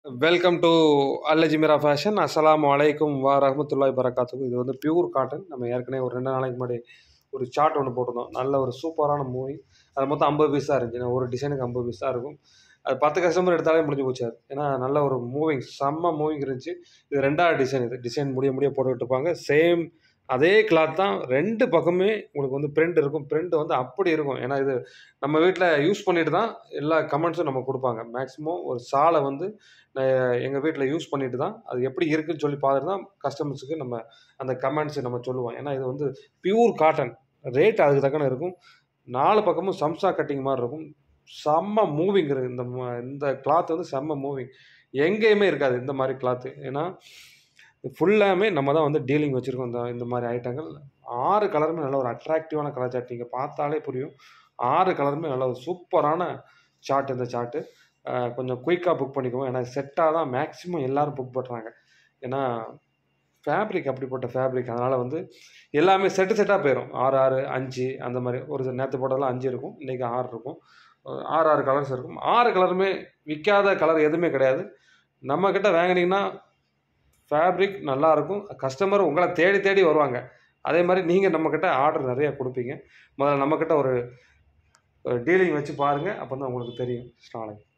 Welcome to Al Ajmera fashion. அஸ்ஸலாமு அலைக்கும் வரஹ்மத்துல்லாஹி வரகாத்துஹு. இது வந்து பியூர் காட்டன். நம்ம ஏற்கனவே ஒரு 2 நாளைக்கு முன்னாடி ஒரு சார்ட் ஒன்று போட்டிருந்தோம். நல்ல ஒரு சூப்பரான மூவிங். அது மொத்தம் 50 பீஸ் தான் இருந்துச்சு. ஒரு டிசைனுக்கு 50 பீஸ் தான் இருக்கும். அது 10 கஸ்டமர் எடுத்தாலே முடிஞ்சு போச்சு அது. ஏன்னா நல்ல ஒரு மூவிங், செம்ம மூவிங் இருந்துச்சு. இது 2வது டிசைன். இது டிசைன் முடிய முடிய போட்டுக்கிட்டு இருப்பாங்க. சேம் அதே கிளாத் தான் 2 பக்கமே உங்களுக்கு வந்து பிரிண்ட் இருக்கும். பிரிண்ட் வந்து அப்படி இருக்கும். ஏன்னா இது நம்ம வீட்டில் யூஸ் பண்ணிட்டு தான் எல்லா கமெண்ட்ஸும் நம்ம கொடுப்பாங்க. மேக்ஸிமம் ஒரு ஷாலை வந்து எங்கள் வீட்டில் யூஸ் பண்ணிட்டு தான் அது எப்படி இருக்குன்னு சொல்லி பார்த்துட்டு தான் கஸ்டமர்ஸுக்கு நம்ம அந்த கமெண்ட்ஸ் நம்ம சொல்லுவோம். ஏன்னா இது வந்து பியூர் காட்டன். ரேட் அதுக்கு தக்கன இருக்கும். 4 பக்கமும் சம்சா கட்டிங் மாதிரி இருக்கும். செம்ம மூவிங் இருக்குது. இந்த கிளாத் வந்து செம்ம மூவிங். எங்கேயுமே இருக்காது இந்த மாதிரி கிளாத்து. ஏன்னா ஃபுல்லாமே நம்ம தான் வந்து டீலிங் வச்சுருக்கோம். இந்த மாதிரி ஐட்டங்கள் 6 கலருமே நல்ல ஒரு அட்ராக்டிவான கலர் சார்ட். நீங்கள் பார்த்தாலே புரியும். 6 கலருமே நல்ல ஒரு சூப்பரான சார்ட். இந்த சார்ட்டு கொஞ்சம் குயிக்காக புக் பண்ணிக்குவோம். ஏன்னா செட்டாக தான் மேக்ஸிமம் எல்லோரும் புக் பண்ணுறாங்க. ஏன்னா ஃபேப்ரிக் அப்படிப்பட்ட ஃபேப்ரிக். அதனால் வந்து எல்லாமே செட்டாக போயிடும். 6 6 5 அந்த மாதிரி. ஒரு நேற்று போட்டதெல்லாம் 5 இருக்கும், இன்றைக்கி 6 இருக்கும். 6 கலர்ஸ் இருக்கும். 6 கலருமே விற்காத கலர் எதுவுமே கிடையாது. நம்மக்கிட்ட வாங்கினீங்கன்னா ஃபேப்ரிக் நல்லாயிருக்கும். கஸ்டமர் உங்களை தேடி தேடி வருவாங்க. அதே மாதிரி நீங்கள் நம்மக்கிட்ட ஆர்டர் நிறையா கொடுப்பீங்க. முதல்ல நம்மக்கிட்ட ஒரு டீலிங் வச்சு பாருங்கள். அப்போ தான் உங்களுக்கு தெரியும். அஸ்ஸலாமு அலைக்கும்.